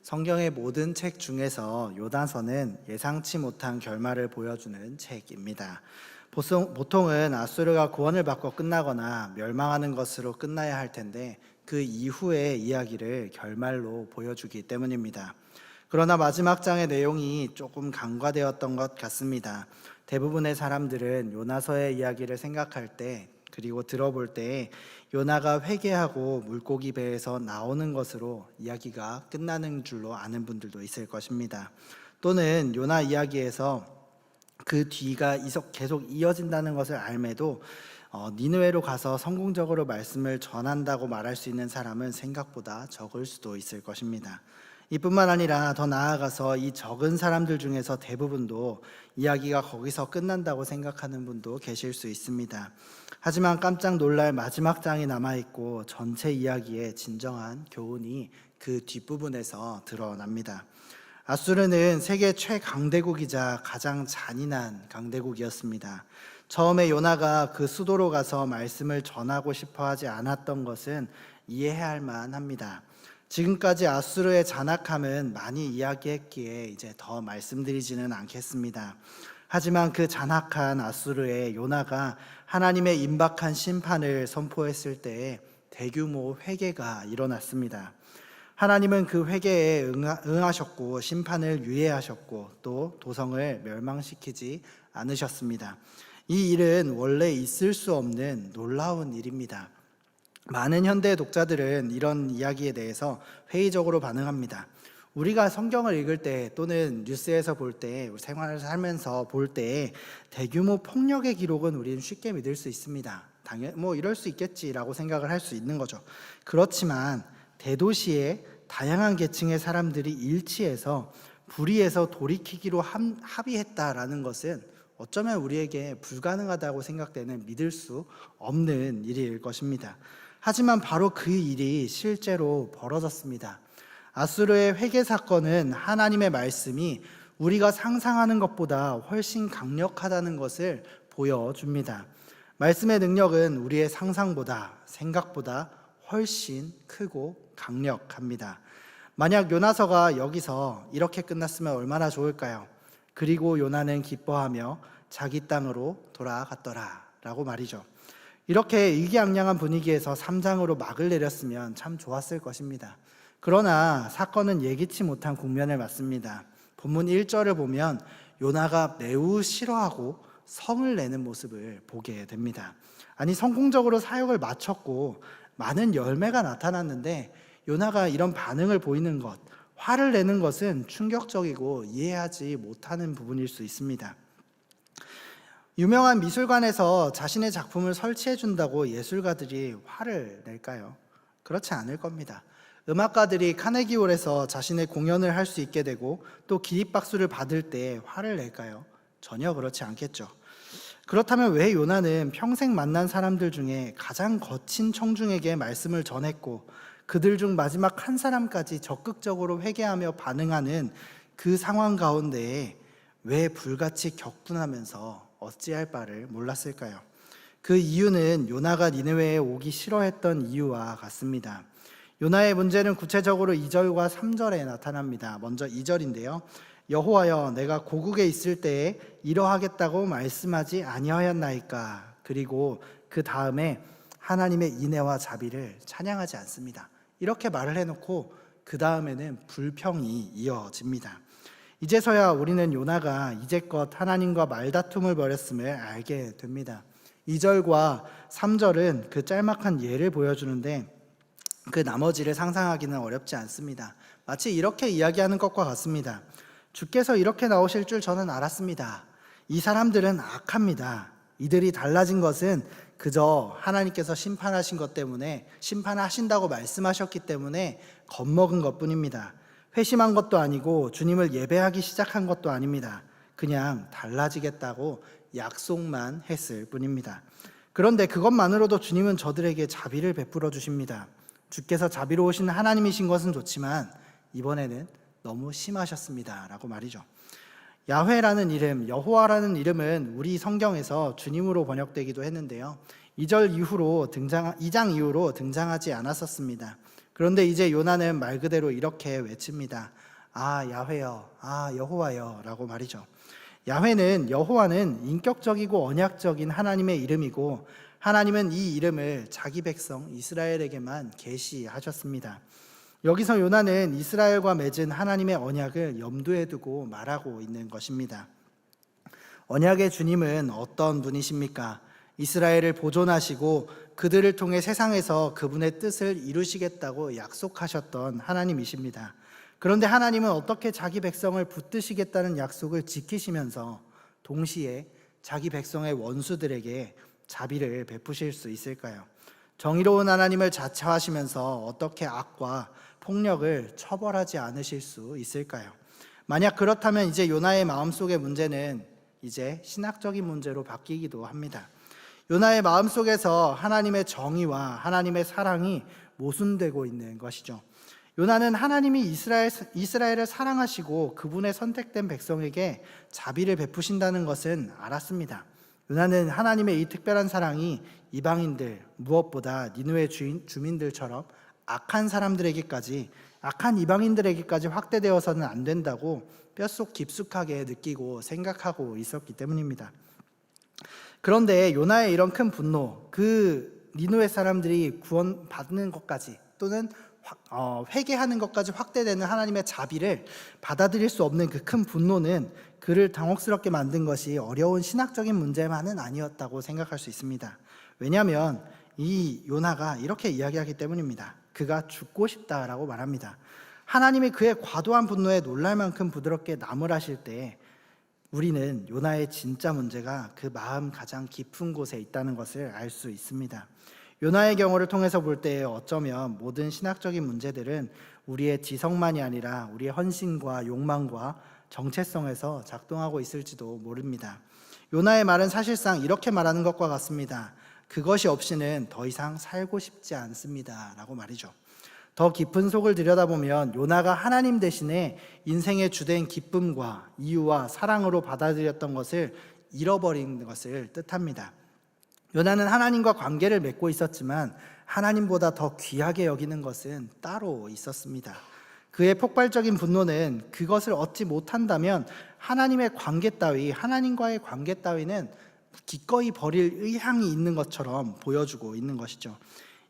성경의 모든 책 중에서 요나서는 예상치 못한 결말을 보여주는 책입니다. 보통은 아수르가 구원을 받고 끝나거나 멸망하는 것으로 끝나야 할 텐데 그 이후의 이야기를 결말로 보여주기 때문입니다. 그러나 마지막 장의 내용이 조금 간과되었던 것 같습니다. 대부분의 사람들은 요나서의 이야기를 생각할 때 그리고 들어볼 때 요나가 회개하고 물고기 배에서 나오는 것으로 이야기가 끝나는 줄로 아는 분들도 있을 것입니다. 또는 요나 이야기에서 그 뒤가 계속 이어진다는 것을 알매도 니느웨로 가서 성공적으로 말씀을 전한다고 말할 수 있는 사람은 생각보다 적을 수도 있을 것입니다. 이뿐만 아니라 더 나아가서 이 적은 사람들 중에서 대부분도 이야기가 거기서 끝난다고 생각하는 분도 계실 수 있습니다. 하지만 깜짝 놀랄 마지막 장이 남아있고 전체 이야기의 진정한 교훈이 그 뒷부분에서 드러납니다. 아수르는 세계 최강대국이자 가장 잔인한 강대국이었습니다. 처음에 요나가 그 수도로 가서 말씀을 전하고 싶어 하지 않았던 것은 이해할 만합니다. 지금까지 아수르의 잔악함은 많이 이야기했기에 이제 더 말씀드리지는 않겠습니다. 하지만 그 잔악한 아수르의 요나가 하나님의 임박한 심판을 선포했을 때에 대규모 회개가 일어났습니다. 하나님은 그 회개에 응하셨고 심판을 유예하셨고 또 도성을 멸망시키지 않으셨습니다. 이 일은 원래 있을 수 없는 놀라운 일입니다. 많은 현대 독자들은 이런 이야기에 대해서 회의적으로 반응합니다. 우리가 성경을 읽을 때 또는 뉴스에서 볼 때, 생활을 살면서 볼 때 대규모 폭력의 기록은 우리는 쉽게 믿을 수 있습니다. 이럴 수 있겠지라고 생각을 할 수 있는 거죠. 그렇지만 대도시의 다양한 계층의 사람들이 일치해서 불의에서 돌이키기로 합의했다라는 것은 어쩌면 우리에게 불가능하다고 생각되는 믿을 수 없는 일일 것입니다. 하지만 바로 그 일이 실제로 벌어졌습니다. 아수르의 회개 사건은 하나님의 말씀이 우리가 상상하는 것보다 훨씬 강력하다는 것을 보여줍니다. 말씀의 능력은 우리의 상상보다, 생각보다 훨씬 크고 강력합니다. 만약 요나서가 여기서 이렇게 끝났으면 얼마나 좋을까요? 그리고 요나는 기뻐하며 자기 땅으로 돌아갔더라 라고 말이죠. 이렇게 의기양양한 분위기에서 3장으로 막을 내렸으면 참 좋았을 것입니다. 그러나 사건은 예기치 못한 국면을 맞습니다. 본문 1절을 보면 요나가 매우 싫어하고 성을 내는 모습을 보게 됩니다. 아니, 성공적으로 사역을 마쳤고 많은 열매가 나타났는데 요나가 이런 반응을 보이는 것, 화를 내는 것은 충격적이고 이해하지 못하는 부분일 수 있습니다. 유명한 미술관에서 자신의 작품을 설치해 준다고 예술가들이 화를 낼까요? 그렇지 않을 겁니다. 음악가들이 카네기홀에서 자신의 공연을 할 수 있게 되고 또 기립박수를 받을 때 화를 낼까요? 전혀 그렇지 않겠죠. 그렇다면 왜 요나는 평생 만난 사람들 중에 가장 거친 청중에게 말씀을 전했고 그들 중 마지막 한 사람까지 적극적으로 회개하며 반응하는 그 상황 가운데에 왜 불같이 격분하면서 어찌할 바를 몰랐을까요? 그 이유는 요나가 니느웨에 오기 싫어했던 이유와 같습니다. 요나의 문제는 구체적으로 2절과 3절에 나타납니다. 먼저 2절인데요. 여호와여, 내가 고국에 있을 때에 이러하겠다고 말씀하지 아니하였나이까. 그리고 그 다음에 하나님의 인애와 자비를 찬양하지 않습니다. 이렇게 말을 해놓고 그 다음에는 불평이 이어집니다. 이제서야 우리는 요나가 이제껏 하나님과 말다툼을 벌였음을 알게 됩니다. 2절과 3절은 그 짤막한 예를 보여주는데 그 나머지를 상상하기는 어렵지 않습니다. 마치 이렇게 이야기하는 것과 같습니다. 주께서 이렇게 나오실 줄 저는 알았습니다. 이 사람들은 악합니다. 이들이 달라진 것은 그저 하나님께서 심판하신 것 때문에, 심판하신다고 말씀하셨기 때문에 겁먹은 것뿐입니다. 회심한 것도 아니고 주님을 예배하기 시작한 것도 아닙니다. 그냥 달라지겠다고 약속만 했을 뿐입니다. 그런데 그것만으로도 주님은 저들에게 자비를 베풀어 주십니다. 주께서 자비로우신 하나님이신 것은 좋지만 이번에는 너무 심하셨습니다 라고 말이죠. 야훼라는 이름, 여호와라는 이름은 우리 성경에서 주님으로 번역되기도 했는데요, 2장 이후로 등장하지 않았었습니다. 그런데 이제 요나는 말 그대로 이렇게 외칩니다. 아, 야훼여, 아, 여호와여 라고 말이죠. 여호와는 인격적이고 언약적인 하나님의 이름이고, 하나님은 이 이름을 자기 백성 이스라엘에게만 계시하셨습니다. 여기서 요나는 이스라엘과 맺은 하나님의 언약을 염두에 두고 말하고 있는 것입니다. 언약의 주님은 어떤 분이십니까? 이스라엘을 보존하시고 그들을 통해 세상에서 그분의 뜻을 이루시겠다고 약속하셨던 하나님이십니다. 그런데 하나님은 어떻게 자기 백성을 붙드시겠다는 약속을 지키시면서 동시에 자기 백성의 원수들에게 자비를 베푸실 수 있을까요? 정의로운 하나님을 자처하시면서 어떻게 악과 폭력을 처벌하지 않으실 수 있을까요? 만약 그렇다면 이제 요나의 마음속의 문제는 이제 신학적인 문제로 바뀌기도 합니다. 요나의 마음속에서 하나님의 정의와 하나님의 사랑이 모순되고 있는 것이죠. 요나는 하나님이 이스라엘을 사랑하시고 그분의 선택된 백성에게 자비를 베푸신다는 것은 알았습니다. 요나는 하나님의 이 특별한 사랑이 이방인들, 무엇보다 니느웨 주민들처럼 악한 사람들에게까지, 악한 이방인들에게까지 확대되어서는 안 된다고 뼛속 깊숙하게 느끼고 생각하고 있었기 때문입니다. 그런데 요나의 이런 큰 분노, 그 니느웨 사람들이 구원받는 것까지 또는 회개하는 것까지 확대되는 하나님의 자비를 받아들일 수 없는 그 큰 분노는 그를 당혹스럽게 만든 것이 어려운 신학적인 문제만은 아니었다고 생각할 수 있습니다. 왜냐하면 이 요나가 이렇게 이야기하기 때문입니다. 그가 죽고 싶다라고 말합니다. 하나님이 그의 과도한 분노에 놀랄 만큼 부드럽게 나무라실 때 우리는 요나의 진짜 문제가 그 마음 가장 깊은 곳에 있다는 것을 알 수 있습니다. 요나의 경우를 통해서 볼 때 어쩌면 모든 신학적인 문제들은 우리의 지성만이 아니라 우리의 헌신과 욕망과 정체성에서 작동하고 있을지도 모릅니다. 요나의 말은 사실상 이렇게 말하는 것과 같습니다. 그것이 없이는 더 이상 살고 싶지 않습니다 라고 말이죠. 더 깊은 속을 들여다보면 요나가 하나님 대신에 인생의 주된 기쁨과 이유와 사랑으로 받아들였던 것을 잃어버린 것을 뜻합니다. 요나는 하나님과 관계를 맺고 있었지만 하나님보다 더 귀하게 여기는 것은 따로 있었습니다. 그의 폭발적인 분노는 그것을 얻지 못한다면 하나님과의 관계 따위는 기꺼이 버릴 의향이 있는 것처럼 보여주고 있는 것이죠.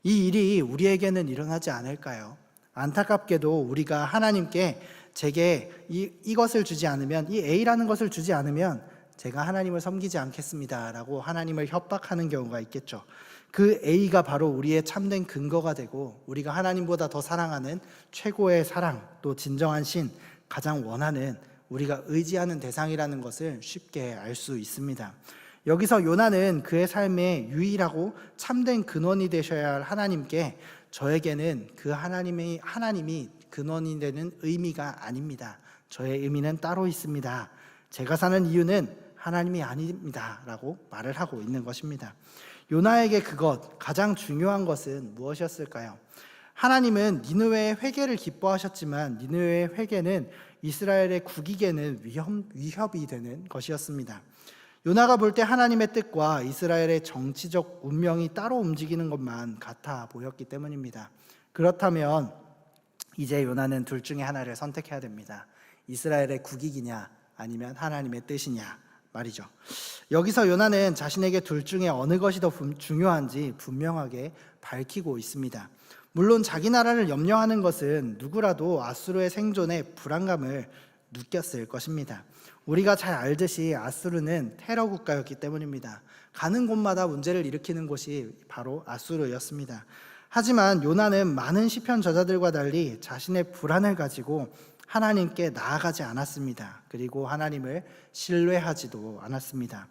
이 일이 우리에게는 일어나지 않을까요? 안타깝게도 우리가 하나님께 제게 이것을 주지 않으면, 이 A라는 것을 주지 않으면 제가 하나님을 섬기지 않겠습니다 라고 하나님을 협박하는 경우가 있겠죠. 그 A가 바로 우리의 참된 근거가 되고 우리가 하나님보다 더 사랑하는 최고의 사랑, 또 진정한 신, 가장 원하는 우리가 의지하는 대상이라는 것을 쉽게 알 수 있습니다. 여기서 요나는 그의 삶의 유일하고 참된 근원이 되셔야 할 하나님께 저에게는 그 하나님이 근원이 되는 의미가 아닙니다. 저의 의미는 따로 있습니다. 제가 사는 이유는 하나님이 아닙니다 라고 말을 하고 있는 것입니다. 요나에게 가장 중요한 것은 무엇이었을까요? 하나님은 니느웨의 회개를 기뻐하셨지만 니느웨의 회개는 이스라엘의 국익에는 위협이 되는 것이었습니다. 요나가 볼 때 하나님의 뜻과 이스라엘의 정치적 운명이 따로 움직이는 것만 같아 보였기 때문입니다. 그렇다면 이제 요나는 둘 중에 하나를 선택해야 됩니다. 이스라엘의 국익이냐 아니면 하나님의 뜻이냐 말이죠. 여기서 요나는 자신에게 둘 중에 어느 것이 더 중요한지 분명하게 밝히고 있습니다. 물론 자기 나라를 염려하는 것은 누구라도 아수르의 생존에 불안감을 느꼈을 것입니다. 우리가 잘 알듯이 아수르는 테러 국가였기 때문입니다. 가는 곳마다 문제를 일으키는 곳이 바로 아수르였습니다. 하지만 요나는 많은 시편 저자들과 달리 자신의 불안을 가지고 하나님께 나아가지 않았습니다. 그리고 하나님을 신뢰하지도 않았습니다.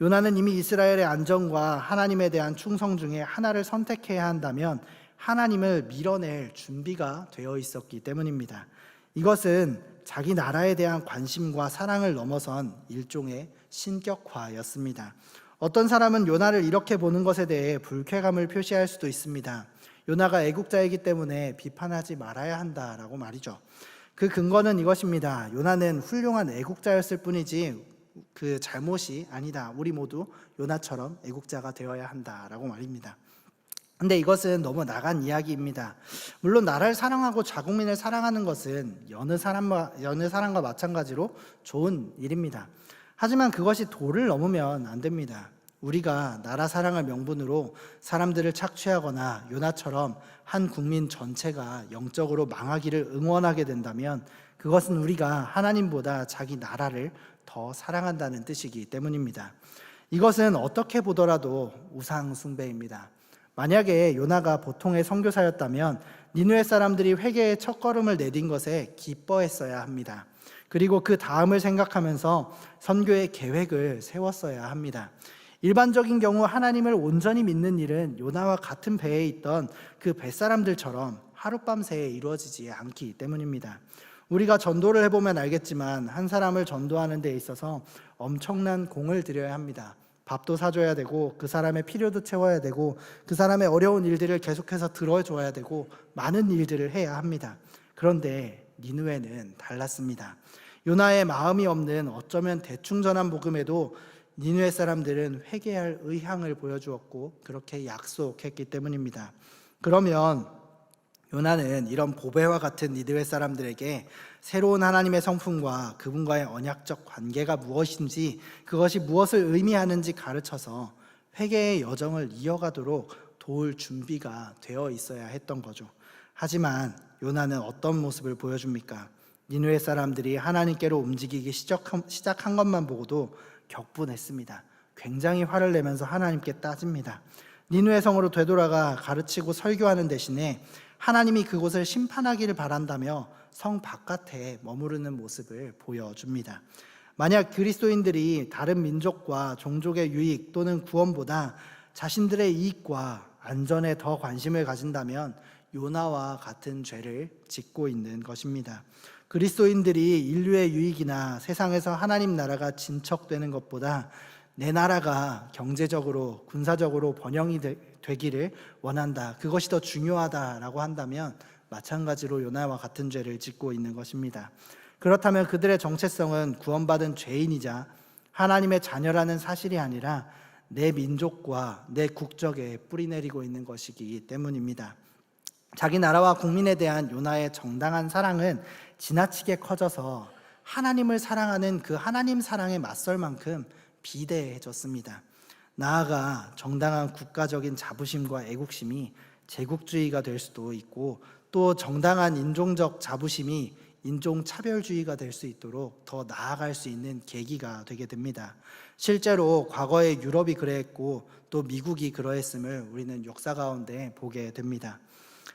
요나는 이미 이스라엘의 안전과 하나님에 대한 충성 중에 하나를 선택해야 한다면 하나님을 밀어낼 준비가 되어 있었기 때문입니다. 이것은 자기 나라에 대한 관심과 사랑을 넘어선 일종의 신격화였습니다. 어떤 사람은 요나를 이렇게 보는 것에 대해 불쾌감을 표시할 수도 있습니다. 요나가 애국자이기 때문에 비판하지 말아야 한다라고 말이죠. 그 근거는 이것입니다. 요나는 훌륭한 애국자였을 뿐이지 그 잘못이 아니다. 우리 모두 요나처럼 애국자가 되어야 한다라고 말입니다. 근데 이것은 너무 나간 이야기입니다. 물론 나라를 사랑하고 자국민을 사랑하는 것은 여느 사람과 마찬가지로 좋은 일입니다. 하지만 그것이 도를 넘으면 안 됩니다. 우리가 나라 사랑을 명분으로 사람들을 착취하거나 요나처럼 한 국민 전체가 영적으로 망하기를 응원하게 된다면 그것은 우리가 하나님보다 자기 나라를 더 사랑한다는 뜻이기 때문입니다. 이것은 어떻게 보더라도 우상 숭배입니다. 만약에 요나가 보통의 선교사였다면 니느웨 사람들이 회개의 첫걸음을 내딘 것에 기뻐했어야 합니다. 그리고 그 다음을 생각하면서 선교의 계획을 세웠어야 합니다. 일반적인 경우 하나님을 온전히 믿는 일은 요나와 같은 배에 있던 그 뱃사람들처럼 하룻밤새에 이루어지지 않기 때문입니다. 우리가 전도를 해보면 알겠지만 한 사람을 전도하는 데 있어서 엄청난 공을 들여야 합니다. 밥도 사줘야 되고 그 사람의 필요도 채워야 되고 그 사람의 어려운 일들을 계속해서 들어줘야 되고 많은 일들을 해야 합니다. 그런데 니느웨는 달랐습니다. 요나의 마음이 없는 어쩌면 대충 전한 복음에도 니느웨 사람들은 회개할 의향을 보여주었고 그렇게 약속했기 때문입니다. 그러면 요나는 이런 보배와 같은 니느웨 사람들에게 새로운 하나님의 성품과 그분과의 언약적 관계가 무엇인지 그것이 무엇을 의미하는지 가르쳐서 회개의 여정을 이어가도록 도울 준비가 되어 있어야 했던 거죠. 하지만 요나는 어떤 모습을 보여줍니까? 니느웨 사람들이 하나님께로 움직이기 시작한 것만 보고도 격분했습니다. 굉장히 화를 내면서 하나님께 따집니다. 니느웨 성으로 되돌아가 가르치고 설교하는 대신에 하나님이 그곳을 심판하기를 바란다며 성 바깥에 머무르는 모습을 보여줍니다. 만약 그리스도인들이 다른 민족과 종족의 유익 또는 구원보다 자신들의 이익과 안전에 더 관심을 가진다면 요나와 같은 죄를 짓고 있는 것입니다. 그리스도인들이 인류의 유익이나 세상에서 하나님 나라가 진척되는 것보다 내 나라가 경제적으로 군사적으로 번영이 되기를 원한다, 그것이 더 중요하다라고 한다면 마찬가지로 요나와 같은 죄를 짓고 있는 것입니다. 그렇다면 그들의 정체성은 구원받은 죄인이자 하나님의 자녀라는 사실이 아니라 내 민족과 내 국적에 뿌리내리고 있는 것이기 때문입니다. 자기 나라와 국민에 대한 요나의 정당한 사랑은 지나치게 커져서 하나님을 사랑하는 그 하나님 사랑에 맞설 만큼 비대해졌습니다. 나아가 정당한 국가적인 자부심과 애국심이 제국주의가 될 수도 있고 또 정당한 인종적 자부심이 인종차별주의가 될 수 있도록 더 나아갈 수 있는 계기가 되게 됩니다. 실제로 과거에 유럽이 그러했고 또 미국이 그러했음을 우리는 역사 가운데 보게 됩니다.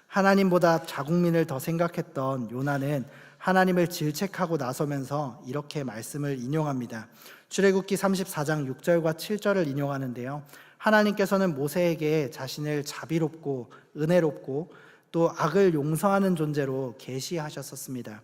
하나님보다 자국민을 더 생각했던 요나는 하나님을 질책하고 나서면서 이렇게 말씀을 인용합니다. 출애굽기 34장 6절과 7절을 인용하는데요. 하나님께서는 모세에게 자신을 자비롭고 은혜롭고 또 악을 용서하는 존재로 계시하셨었습니다.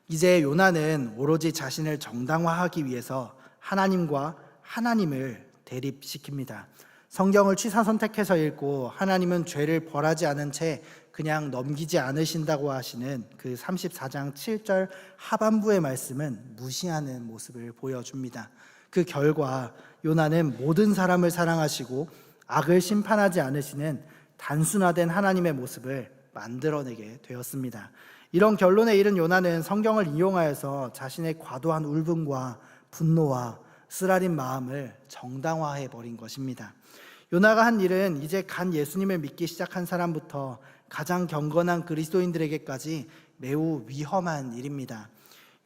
이제 요나는 오로지 자신을 정당화하기 위해서 하나님과 하나님을 대립시킵니다. 성경을 취사 선택해서 읽고 하나님은 죄를 벌하지 않은 채 그냥 넘기지 않으신다고 하시는 그 34장 7절 하반부의 말씀은 무시하는 모습을 보여줍니다. 그 결과 요나는 모든 사람을 사랑하시고 악을 심판하지 않으시는 단순화된 하나님의 모습을 만들어내게 되었습니다. 이런 결론에 이른 요나는 성경을 이용하여서 자신의 과도한 울분과 분노와 쓰라린 마음을 정당화해 버린 것입니다. 요나가 한 일은 이제 간 예수님을 믿기 시작한 사람부터 가장 경건한 그리스도인들에게까지 매우 위험한 일입니다.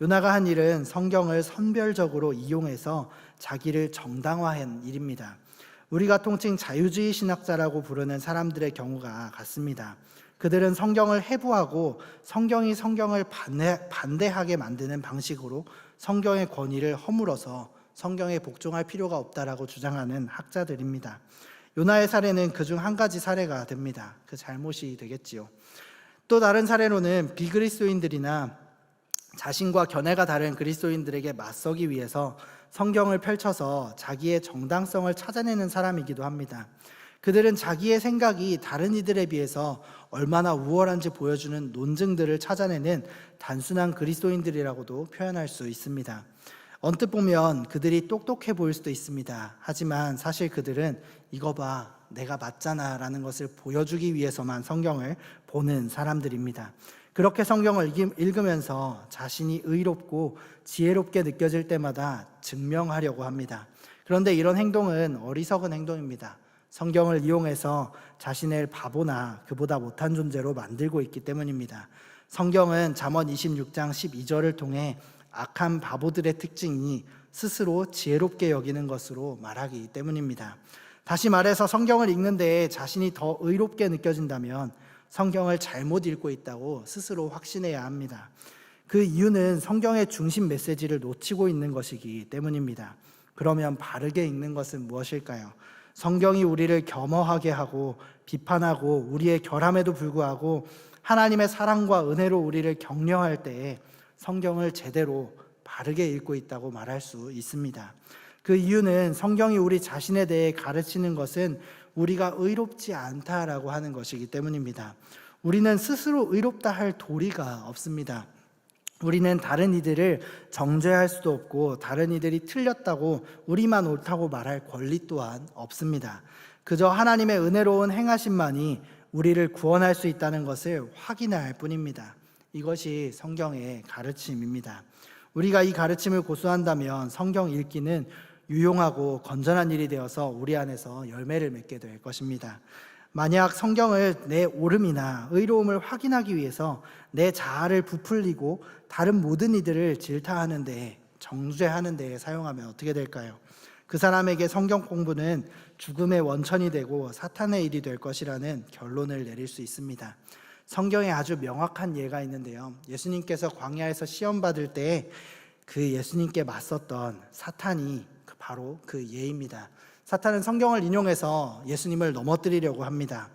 요나가 한 일은 성경을 선별적으로 이용해서 자기를 정당화한 일입니다. 우리가 통칭 자유주의 신학자라고 부르는 사람들의 경우가 같습니다. 그들은 성경을 해부하고 성경이 성경을 반대하게 만드는 방식으로 성경의 권위를 허물어서 성경에 복종할 필요가 없다라고 주장하는 학자들입니다. 요나의 사례는 그중 한 가지 사례가 됩니다. 그 잘못이 되겠지요. 또 다른 사례로는 비그리스도인들이나 자신과 견해가 다른 그리스도인들에게 맞서기 위해서 성경을 펼쳐서 자기의 정당성을 찾아내는 사람이기도 합니다. 그들은 자기의 생각이 다른 이들에 비해서 얼마나 우월한지 보여주는 논증들을 찾아내는 단순한 그리스도인들이라고도 표현할 수 있습니다. 언뜻 보면 그들이 똑똑해 보일 수도 있습니다. 하지만 사실 그들은 이거 봐, 내가 맞잖아 라는 것을 보여주기 위해서만 성경을 보는 사람들입니다. 그렇게 성경을 읽으면서 자신이 의롭고 지혜롭게 느껴질 때마다 증명하려고 합니다. 그런데 이런 행동은 어리석은 행동입니다. 성경을 이용해서 자신을 바보나 그보다 못한 존재로 만들고 있기 때문입니다. 성경은 잠언 26장 12절을 통해 악한 바보들의 특징이 스스로 지혜롭게 여기는 것으로 말하기 때문입니다. 다시 말해서 성경을 읽는 데에 자신이 더 의롭게 느껴진다면 성경을 잘못 읽고 있다고 스스로 확신해야 합니다. 그 이유는 성경의 중심 메시지를 놓치고 있는 것이기 때문입니다. 그러면 바르게 읽는 것은 무엇일까요? 성경이 우리를 겸허하게 하고 비판하고 우리의 결함에도 불구하고 하나님의 사랑과 은혜로 우리를 격려할 때에 성경을 제대로 바르게 읽고 있다고 말할 수 있습니다. 그 이유는 성경이 우리 자신에 대해 가르치는 것은 우리가 의롭지 않다라고 하는 것이기 때문입니다. 우리는 스스로 의롭다 할 도리가 없습니다. 우리는 다른 이들을 정죄할 수도 없고 다른 이들이 틀렸다고 우리만 옳다고 말할 권리 또한 없습니다. 그저 하나님의 은혜로운 행하심만이 우리를 구원할 수 있다는 것을 확인할 뿐입니다. 이것이 성경의 가르침입니다. 우리가 이 가르침을 고수한다면 성경 읽기는 유용하고 건전한 일이 되어서 우리 안에서 열매를 맺게 될 것입니다. 만약 성경을 내 옳음이나 의로움을 확인하기 위해서 내 자아를 부풀리고 다른 모든 이들을 질타하는 데, 정죄하는 데 사용하면 어떻게 될까요? 그 사람에게 성경 공부는 죽음의 원천이 되고 사탄의 일이 될 것이라는 결론을 내릴 수 있습니다. 성경에 아주 명확한 예가 있는데요. 예수님께서 광야에서 시험 받을 때 그 예수님께 맞섰던 사탄이 바로 그 예입니다. 사탄은 성경을 인용해서 예수님을 넘어뜨리려고 합니다.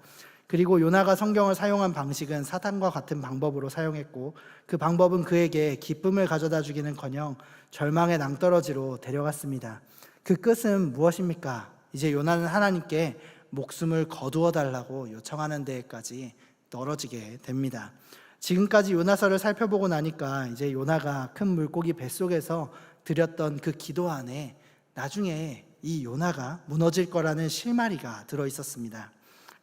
그리고 요나가 성경을 사용한 방식은 사탄과 같은 방법으로 사용했고 그 방법은 그에게 기쁨을 가져다 주기는커녕 절망의 낭떠러지로 데려갔습니다. 그 끝은 무엇입니까? 이제 요나는 하나님께 목숨을 거두어 달라고 요청하는 데까지 떨어지게 됩니다. 지금까지 요나서를 살펴보고 나니까 이제 요나가 큰 물고기 뱃속에서 드렸던 그 기도 안에 나중에 이 요나가 무너질 거라는 실마리가 들어있었습니다.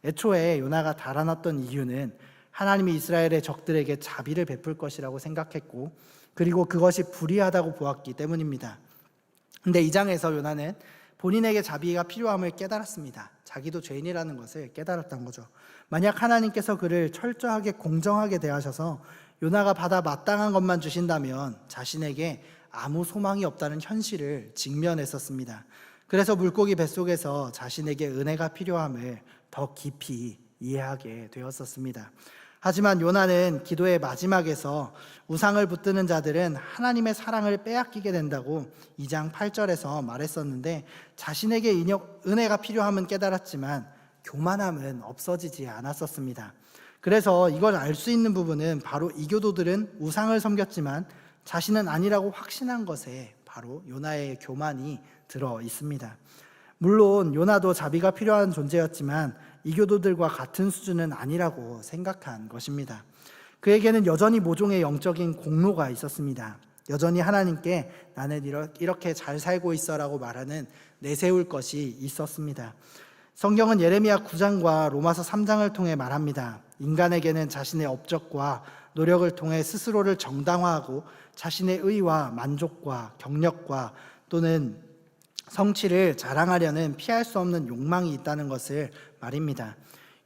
애초에 요나가 달아났던 이유는 하나님이 이스라엘의 적들에게 자비를 베풀 것이라고 생각했고 그리고 그것이 불의하다고 보았기 때문입니다. 근데 이 장에서 요나는 본인에게 자비가 필요함을 깨달았습니다. 자기도 죄인이라는 것을 깨달았던 거죠. 만약 하나님께서 그를 철저하게 공정하게 대하셔서 요나가 받아 마땅한 것만 주신다면 자신에게 아무 소망이 없다는 현실을 직면했었습니다. 그래서 물고기 뱃속에서 자신에게 은혜가 필요함을 더 깊이 이해하게 되었었습니다. 하지만 요나는 기도의 마지막에서 우상을 붙드는 자들은 하나님의 사랑을 빼앗기게 된다고 2장 8절에서 말했었는데 자신에게 은혜가 필요함은 깨달았지만 교만함은 없어지지 않았었습니다. 그래서 이걸 알 수 있는 부분은 바로 이교도들은 우상을 섬겼지만 자신은 아니라고 확신한 것에 바로 요나의 교만이 들어 있습니다. 물론 요나도 자비가 필요한 존재였지만 이교도들과 같은 수준은 아니라고 생각한 것입니다. 그에게는 여전히 모종의 영적인 공로가 있었습니다. 여전히 하나님께 나는 이렇게 잘 살고 있어라고 말하는 내세울 것이 있었습니다. 성경은 예레미야 9장과 로마서 3장을 통해 말합니다. 인간에게는 자신의 업적과 노력을 통해 스스로를 정당화하고 자신의 의와 만족과 경력과 또는 성취를 자랑하려는 피할 수 없는 욕망이 있다는 것을 말입니다.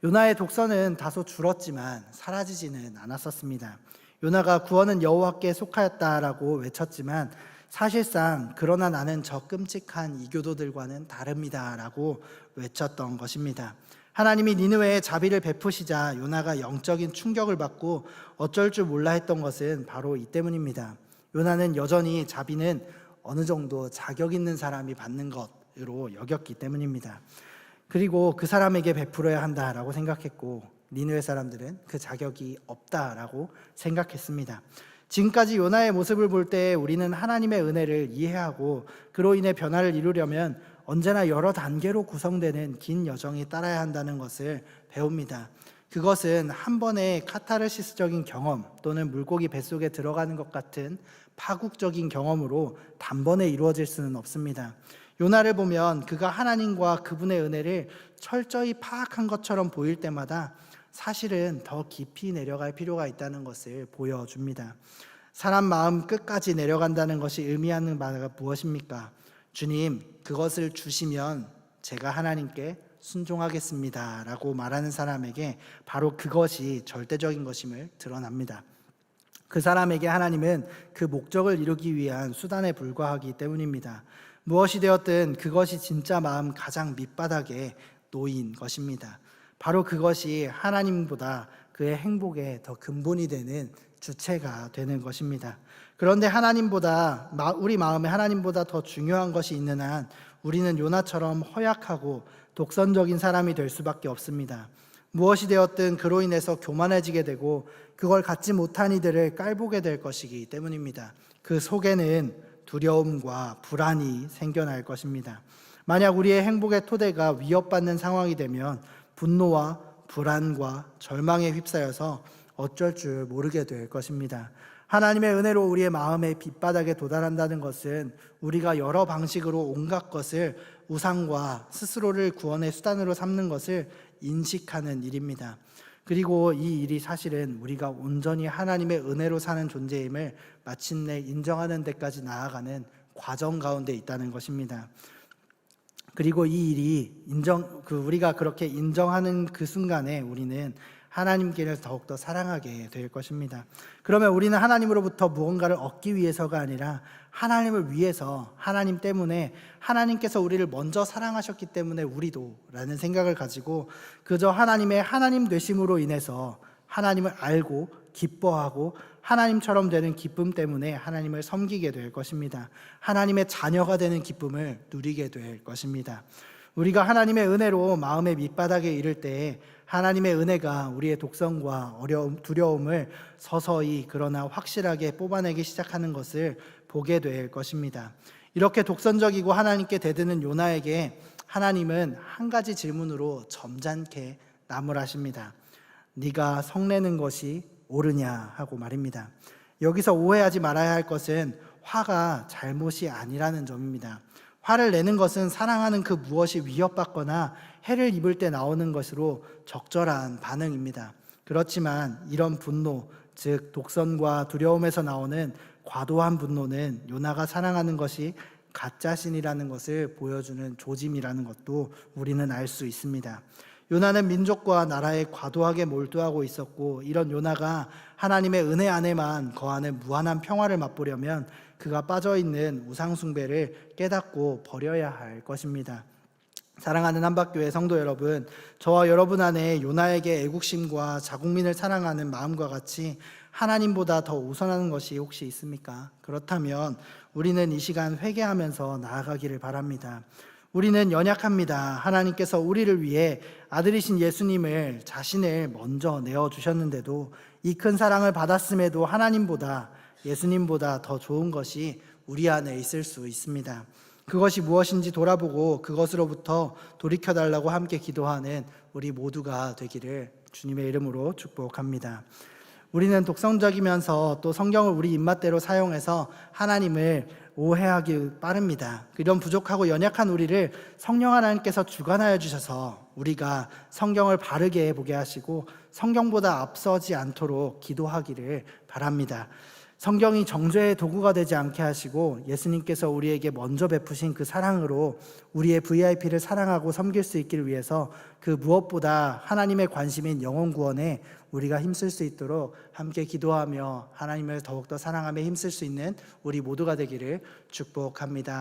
요나의 독서는 다소 줄었지만 사라지지는 않았었습니다. 요나가 구원은 여호와께 속하였다라고 외쳤지만 사실상 그러나 나는 저 끔찍한 이교도들과는 다릅니다라고 외쳤던 것입니다. 하나님이 니느웨에 자비를 베푸시자 요나가 영적인 충격을 받고 어쩔 줄 몰라 했던 것은 바로 이 때문입니다. 요나는 여전히 자비는 어느 정도 자격 있는 사람이 받는 것으로 여겼기 때문입니다. 그리고 그 사람에게 베풀어야 한다라고 생각했고 니느웨 사람들은 그 자격이 없다라고 생각했습니다. 지금까지 요나의 모습을 볼 때 우리는 하나님의 은혜를 이해하고 그로 인해 변화를 이루려면 언제나 여러 단계로 구성되는 긴 여정이 따라야 한다는 것을 배웁니다. 그것은 한 번의 카타르시스적인 경험 또는 물고기 뱃속에 들어가는 것 같은 파국적인 경험으로 단번에 이루어질 수는 없습니다. 요나를 보면 그가 하나님과 그분의 은혜를 철저히 파악한 것처럼 보일 때마다 사실은 더 깊이 내려갈 필요가 있다는 것을 보여줍니다. 사람 마음 끝까지 내려간다는 것이 의미하는 바가 무엇입니까? 주님, 그것을 주시면 제가 하나님께 순종하겠습니다 라고 말하는 사람에게 바로 그것이 절대적인 것임을 드러납니다. 그 사람에게 하나님은 그 목적을 이루기 위한 수단에 불과하기 때문입니다. 무엇이 되었든 그것이 진짜 마음 가장 밑바닥에 놓인 것입니다. 바로 그것이 하나님보다 그의 행복에 더 근본이 되는 주체가 되는 것입니다. 그런데 우리 마음에 하나님보다 더 중요한 것이 있는 한 우리는 요나처럼 허약하고 독선적인 사람이 될 수밖에 없습니다. 무엇이 되었든 그로 인해서 교만해지게 되고 그걸 갖지 못한 이들을 깔보게 될 것이기 때문입니다. 그 속에는 두려움과 불안이 생겨날 것입니다. 만약 우리의 행복의 토대가 위협받는 상황이 되면 분노와 불안과 절망에 휩싸여서 어쩔 줄 모르게 될 것입니다. 하나님의 은혜로 우리의 마음의 밑바닥에 도달한다는 것은 우리가 여러 방식으로 온갖 것을 우상과 스스로를 구원의 수단으로 삼는 것을 인식하는 일입니다. 그리고 이 일이 사실은 우리가 온전히 하나님의 은혜로 사는 존재임을 마침내 인정하는 데까지 나아가는 과정 가운데 있다는 것입니다. 그리고 이 일이 우리가 그렇게 인정하는 그 순간에 우리는 하나님께를 더욱더 사랑하게 될 것입니다. 그러면 우리는 하나님으로부터 무언가를 얻기 위해서가 아니라 하나님을 위해서, 하나님 때문에, 하나님께서 우리를 먼저 사랑하셨기 때문에 우리도 라는 생각을 가지고 그저 하나님의 하나님 되심으로 인해서 하나님을 알고 기뻐하고 하나님처럼 되는 기쁨 때문에 하나님을 섬기게 될 것입니다. 하나님의 자녀가 되는 기쁨을 누리게 될 것입니다. 우리가 하나님의 은혜로 마음의 밑바닥에 이를 때 하나님의 은혜가 우리의 독성과 두려움을 서서히 그러나 확실하게 뽑아내기 시작하는 것을 보게 될 것입니다. 이렇게 독선적이고 하나님께 대드는 요나에게 하나님은 한 가지 질문으로 점잖게 나무라십니다. 네가 성내는 것이 옳으냐 하고 말입니다. 여기서 오해하지 말아야 할 것은 화가 잘못이 아니라는 점입니다. 화를 내는 것은 사랑하는 그 무엇이 위협받거나 해를 입을 때 나오는 것으로 적절한 반응입니다. 그렇지만 이런 분노, 즉 독선과 두려움에서 나오는 과도한 분노는 요나가 사랑하는 것이 가짜신이라는 것을 보여주는 조짐이라는 것도 우리는 알 수 있습니다. 요나는 민족과 나라에 과도하게 몰두하고 있었고, 이런 요나가 하나님의 은혜 안에만 거하는 무한한 평화를 맛보려면 그가 빠져있는 우상숭배를 깨닫고 버려야 할 것입니다. 사랑하는 한박교회 성도 여러분, 저와 여러분 안에 요나에게 애국심과 자국민을 사랑하는 마음과 같이 하나님보다 더 우선하는 것이 혹시 있습니까? 그렇다면 우리는 이 시간 회개하면서 나아가기를 바랍니다. 우리는 연약합니다. 하나님께서 우리를 위해 아들이신 예수님을, 자신을 먼저 내어주셨는데도, 이 큰 사랑을 받았음에도 하나님보다, 예수님보다 더 좋은 것이 우리 안에 있을 수 있습니다. 그것이 무엇인지 돌아보고 그것으로부터 돌이켜달라고 함께 기도하는 우리 모두가 되기를 주님의 이름으로 축복합니다. 우리는 독성적이면서 또 성경을 우리 입맛대로 사용해서 하나님을 오해하기 빠릅니다. 이런 부족하고 연약한 우리를 성령 하나님께서 주관하여 주셔서 우리가 성경을 바르게 보게 하시고 성경보다 앞서지 않도록 기도하기를 바랍니다. 성경이 정죄의 도구가 되지 않게 하시고 예수님께서 우리에게 먼저 베푸신 그 사랑으로 우리의 VIP를 사랑하고 섬길 수 있기를 위해서 그 무엇보다 하나님의 관심인 영혼 구원에 우리가 힘쓸 수 있도록 함께 기도하며 하나님을 더욱더 사랑하며 힘쓸 수 있는 우리 모두가 되기를 축복합니다.